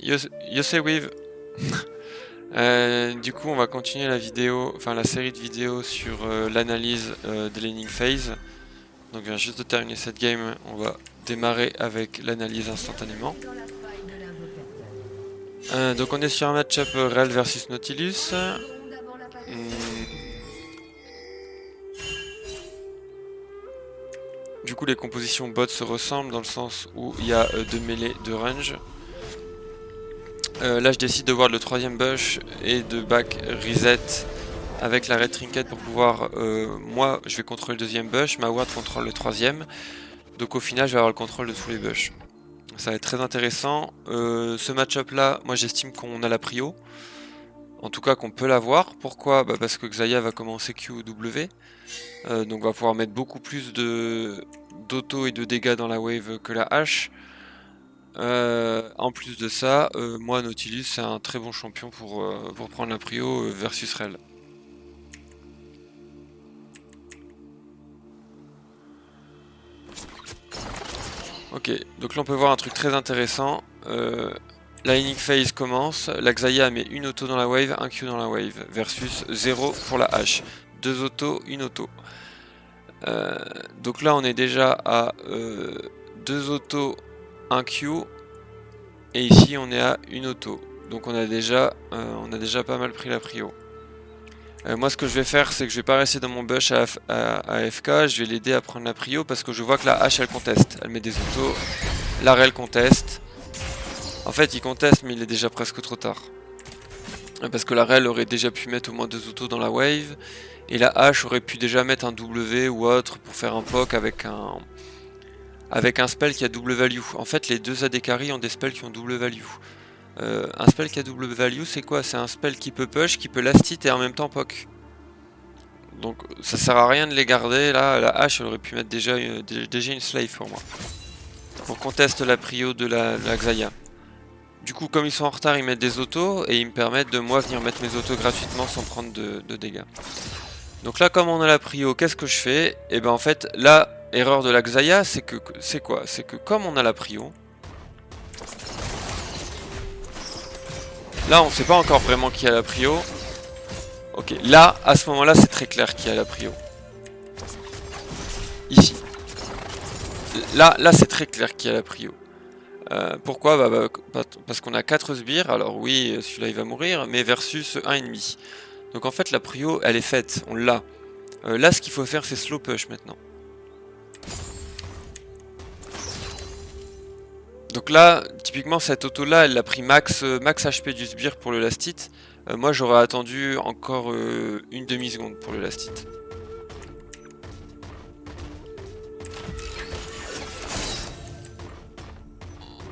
Yosei Weave. Du coup, on va continuer la vidéo, enfin la série de vidéos sur l'analyse des laning phase. Donc, je viens juste de terminer cette game. On va démarrer avec l'analyse instantanément. Donc, on est sur un match-up Rell versus Nautilus. Du coup, les compositions bot se ressemblent dans le sens où il y a deux mêlées de range. Là, je décide de ward le troisième bush et de back reset avec la red trinket pour pouvoir... moi, je vais contrôler le deuxième bush, ma ward contrôle le troisième. Donc au final, je vais avoir le contrôle de tous les bush. Ça va être très intéressant. Ce match-up là, moi j'estime qu'on a la prio. En tout cas qu'on peut l'avoir. Pourquoi? Parce que Xayah va commencer QW. Donc on va pouvoir mettre beaucoup plus d'auto et de dégâts dans la wave que la hache. En plus de ça, moi Nautilus c'est un très bon champion pour prendre la prio versus Rell. Ok, donc là on peut voir un truc très intéressant. La laning phase commence, la Xayah met une auto dans la wave, un Q dans la wave, versus 0 pour la hache. 2 autos, une auto. Donc là on est déjà à 2 autos, un Q, et ici on est à une auto. Donc on a déjà pas mal pris la prio. Moi ce que je vais faire c'est que je vais pas rester dans mon bush à AFK, je vais l'aider à prendre la prio parce que je vois que la hache elle conteste, elle met des autos, la Rell conteste. En fait il conteste mais il est déjà presque trop tard. Parce que la Rell aurait déjà pu mettre au moins 2 autos dans la wave, et la hache aurait pu déjà mettre un W ou autre pour faire un poke avec un spell qui a double value. En fait les deux AD carry ont des spells qui ont double value. Un spell qui a double value, c'est quoi? C'est un spell qui peut push, qui peut last hit et en même temps poke. Donc ça sert à rien de les garder. Là, la hache elle aurait pu mettre déjà une slave pour moi. On conteste la prio de la Xayah. Du coup, comme ils sont en retard, ils mettent des autos et ils me permettent de moi venir mettre mes autos gratuitement sans prendre de dégâts. Donc là, comme on a la prio, qu'est-ce que je fais? Et ben en fait, la erreur de la Xayah, c'est quoi? C'est que comme on a la prio, là, on sait pas encore vraiment qui a la prio. Ok, là, à ce moment-là, c'est très clair qui a la prio. Ici. Là c'est très clair qui a la prio. Pourquoi? Parce qu'on a 4 sbires, alors oui, celui-là il va mourir, mais versus 1 ennemi. Donc en fait, la prio, elle est faite, on l'a. Là, ce qu'il faut faire, c'est slow push maintenant. Donc là, typiquement, cette auto-là, elle a pris max HP du sbire pour le last hit. Moi, j'aurais attendu encore une demi-seconde pour le last hit.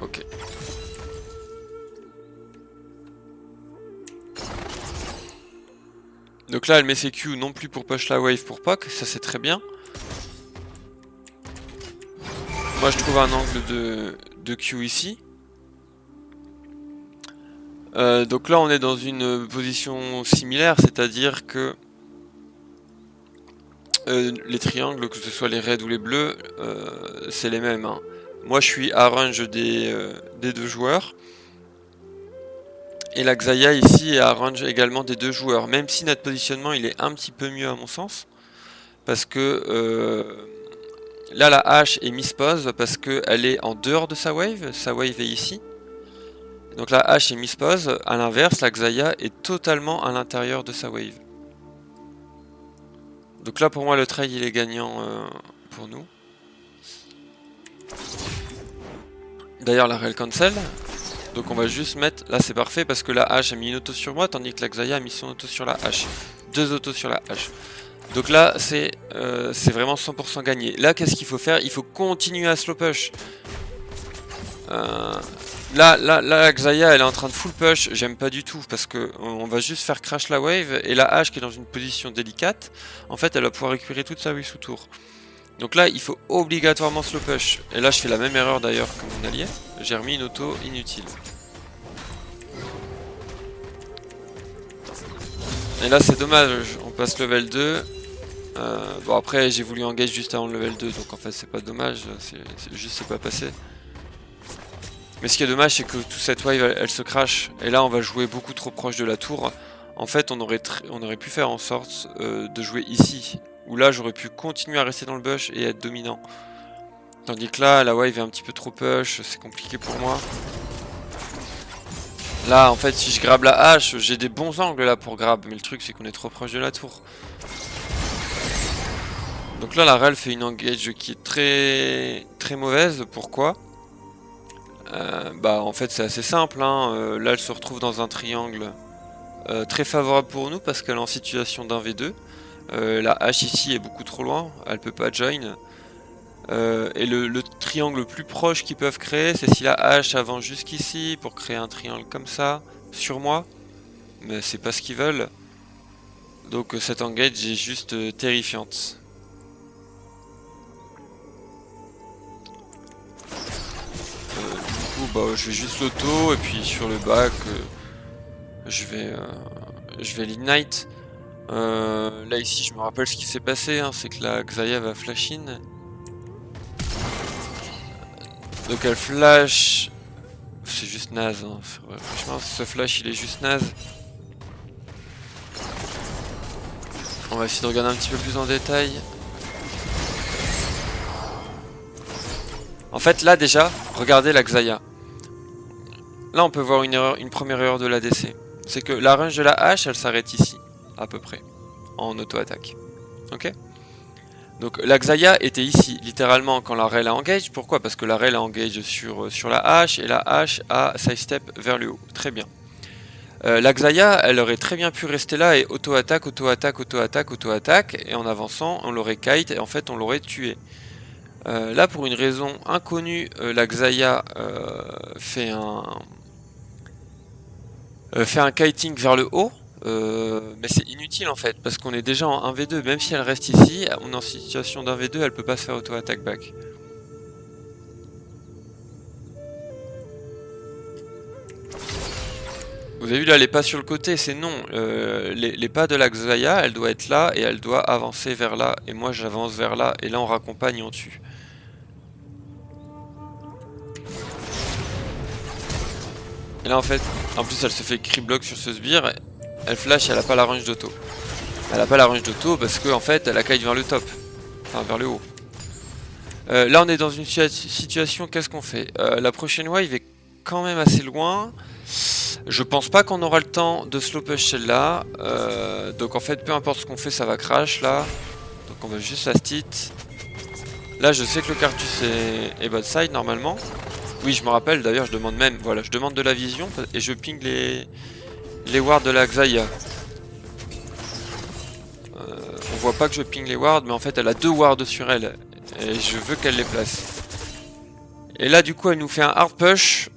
Ok. Donc là, elle met ses Q non plus pour push la wave pour poke, ça c'est très bien. Moi, je trouve un angle de Q ici. Donc là on est dans une position similaire, c'est-à-dire que les triangles, que ce soit les raids ou les bleus, c'est les mêmes. Hein. Moi je suis à range des deux joueurs. Et la Xayah ici est à range également des deux joueurs, même si notre positionnement il est un petit peu mieux à mon sens. Parce que là la hache est mispose parce qu'elle est en dehors de sa wave est ici. Donc la hache est mispose, à l'inverse la Xayah est totalement à l'intérieur de sa wave. Donc là pour moi le trade il est gagnant pour nous. D'ailleurs la Rell cancel. Donc on va juste mettre, là c'est parfait parce que la hache a mis une auto sur moi tandis que la Xayah a mis son auto sur la hache. 2 autos sur la hache. Donc là c'est vraiment 100% gagné. Là qu'est-ce qu'il faut faire? Il faut continuer à slow push. Là, la Xayah elle est en train de full push, j'aime pas du tout parce que on va juste faire crash la wave et la hache qui est dans une position délicate, en fait elle va pouvoir récupérer toute sa wave sous tour. Donc là il faut obligatoirement slow push. Et là je fais la même erreur d'ailleurs que mon allié, j'ai remis une auto inutile. Et là c'est dommage, on passe level 2. Bon après j'ai voulu engage juste avant le level 2 donc en fait c'est pas dommage, c'est juste c'est pas passé. Mais ce qui est dommage, c'est que toute cette wave, elle se crash. Et là, on va jouer beaucoup trop proche de la tour. En fait, on aurait pu faire en sorte de jouer ici. Où là, j'aurais pu continuer à rester dans le bush et être dominant. Tandis que là, la wave est un petit peu trop push, c'est compliqué pour moi. Là, en fait, si je grabe la hache, j'ai des bons angles là pour grab. Mais le truc, c'est qu'on est trop proche de la tour. Donc là, la Rel fait une engage qui est très mauvaise. Pourquoi ? Bah, en fait, c'est assez simple. Hein. Là, elle se retrouve dans un triangle très favorable pour nous parce qu'elle est en situation d'1v2. La hache ici est beaucoup trop loin. Elle peut pas join. Et le triangle le plus proche qu'ils peuvent créer, c'est si la hache avance jusqu'ici pour créer un triangle comme ça sur moi. Mais c'est pas ce qu'ils veulent. Donc cette engage est juste terrifiante. Du coup, bah, je vais juste l'auto et puis sur le back, je vais l'ignite. Là ici, je me rappelle ce qui s'est passé, hein, c'est que la Xayah va flash in. Donc elle flash. C'est juste naze. Hein. Franchement, ce flash il est juste naze. On va essayer de regarder un petit peu plus en détail. En fait, là déjà, regardez la Xayah. Là, on peut voir une première erreur de l'ADC. C'est que la range de la hache, elle s'arrête ici, à peu près, en auto-attaque. Ok ? Donc la Xayah était ici, littéralement, quand la Rel a engage. Pourquoi ? Parce que la Rel a engage sur la hache, et la hache a sidestep vers le haut. Très bien. La Xayah, elle aurait très bien pu rester là et auto-attaque, auto-attaque, auto-attaque, auto-attaque, et en avançant, on l'aurait kite, et en fait, on l'aurait tué. Là, pour une raison inconnue, la Xayah fait un kiting vers le haut. Mais c'est inutile en fait, parce qu'on est déjà en 1v2, même si elle reste ici, on est en situation d'1v2, elle peut pas se faire auto-attack back. Vous avez vu là, les pas sur le côté, c'est non. Les pas de la Xayah, elle doit être là, et elle doit avancer vers là, et moi j'avance vers là, et là on raccompagne et on tue. Et là en fait, en plus elle se fait crit block sur ce sbire, elle flash et elle a pas la range d'auto. Elle a pas la range d'auto parce qu'en fait elle a kite vers le top. Enfin vers le haut. Là on est dans une situation, qu'est-ce qu'on fait? La prochaine wave est quand même assez loin. Je pense pas qu'on aura le temps de slow push celle-là. Donc en fait peu importe ce qu'on fait ça va crash là. Donc on va juste la stit. Là je sais que le Cartus est bot side normalement. Oui je me rappelle d'ailleurs, je demande même, voilà, je demande de la vision et je ping les wards de la Xayah. On voit pas que je ping les wards, mais en fait elle a 2 wards sur elle. Et je veux qu'elle les place. Et là du coup elle nous fait un hard push.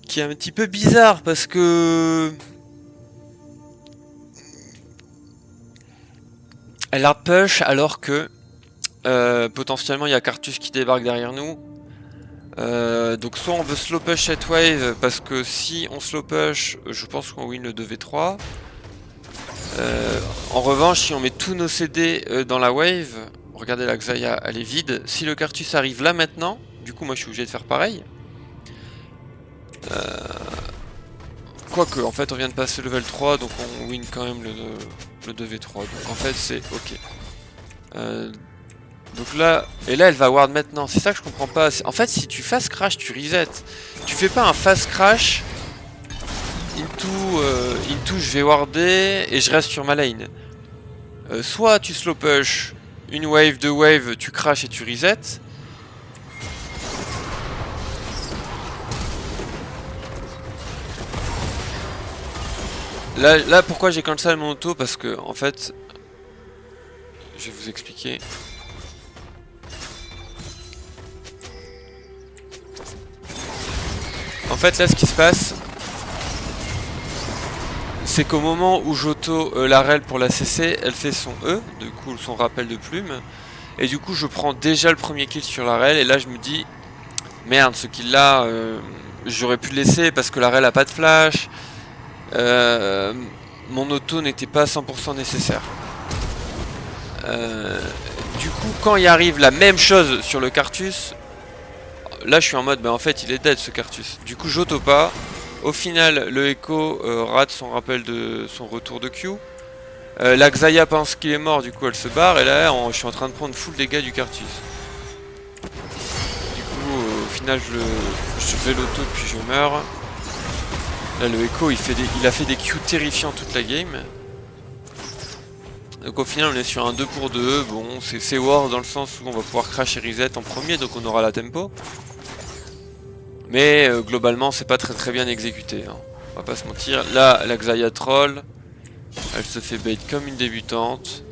Qui est un petit peu bizarre parce que... Elle hard push alors que... potentiellement il y a Cartus qui débarque derrière nous. Donc soit on veut slow push cette wave parce que si on slow push, je pense qu'on win le 2v3. En revanche, si on met tous nos CD dans la wave, regardez la Xayah, elle est vide. Si le Cartus arrive là maintenant, du coup moi je suis obligé de faire pareil. Quoique, en fait on vient de passer level 3, donc on win quand même le 2v3. Donc en fait c'est ok. Donc là, et là elle va ward maintenant, c'est ça que je comprends pas. En fait si tu fast crash, tu reset. Tu fais pas un fast crash into je vais warder et je reste sur ma lane. Soit tu slow push, une wave, 2 waves, tu crash et tu reset. Là pourquoi j'ai cancel mon auto, parce que en fait, je vais vous expliquer. En fait là ce qui se passe, c'est qu'au moment où j'auto la rel pour la CC, elle fait son E, du coup son rappel de plume. Et du coup je prends déjà le premier kill sur la rel, et là je me dis, merde, ce kill là, j'aurais pu le laisser parce que la rel a pas de flash. Mon auto n'était pas 100% nécessaire. Du coup quand il arrive la même chose sur le Cartus, là je suis en mode, bah en fait il est dead ce Cartus. Du coup j'auto pas. Au final le Echo rate son rappel de son retour de Q. La Xayah pense qu'il est mort, du coup elle se barre. Et là je suis en train de prendre full dégâts du Cartus. Du coup au final je fais l'auto puis je meurs. Là le Echo il a fait des Q terrifiants toute la game. Donc au final on est sur un 2 pour 2, bon c'est war dans le sens où on va pouvoir crash et reset en premier, donc on aura la tempo. Mais globalement c'est pas très bien exécuté, hein. On va pas se mentir. Là la Xayah troll, elle se fait bait comme une débutante.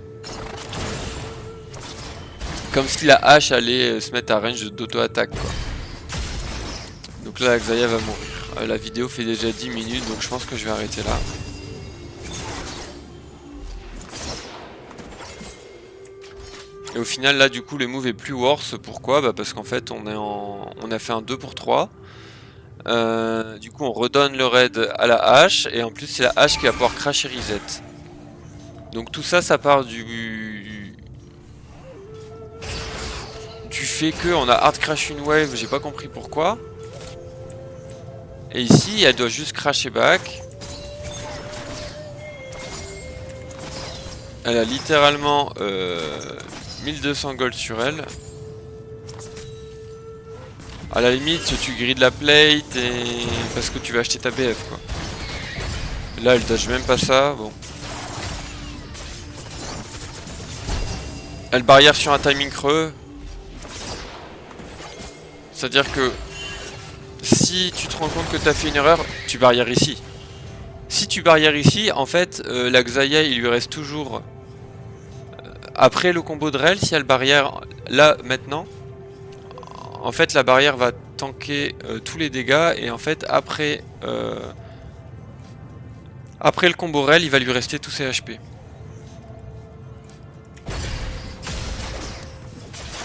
Comme si la hache allait se mettre à range d'auto-attaque quoi. Donc là la Xayah va mourir. La vidéo fait déjà 10 minutes donc je pense que je vais arrêter là. Et au final là du coup le move est plus worse. Pourquoi? Bah parce qu'en fait on a fait un 2 pour 3. Du coup on redonne le raid à la hache. Et en plus c'est la hache qui va pouvoir crash et reset. Donc tout ça part du fait que on a hard crash une wave. J'ai pas compris pourquoi. Et ici elle doit juste crasher back. Elle a littéralement 1200 gold sur elle. À la limite tu grilles la plate et parce que tu vas acheter ta BF quoi. Là elle dodge même pas ça, bon. Elle barrière sur un timing creux. C'est à dire que si tu te rends compte que tu as fait une erreur, tu barrières ici. Si tu barrières ici, en fait la Xayah il lui reste toujours après le combo de rel, si elle barrière là maintenant, en fait la barrière va tanker tous les dégâts et en fait après le combo rel il va lui rester tous ses HP.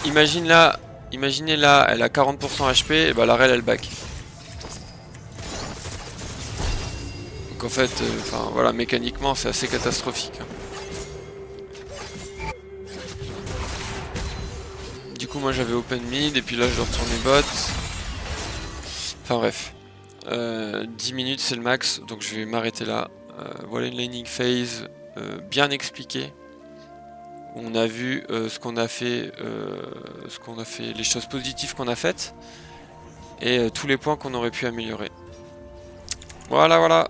Imaginez là, elle a 40% HP et bah la rel elle back. Donc en fait, voilà, mécaniquement c'est assez catastrophique. Du coup moi j'avais open mid et puis là je dois retourner bot. Enfin bref. 10 minutes c'est le max donc je vais m'arrêter là. Voilà une laning phase bien expliquée. On a vu ce qu'on a fait, les choses positives qu'on a faites et tous les points qu'on aurait pu améliorer. Voilà.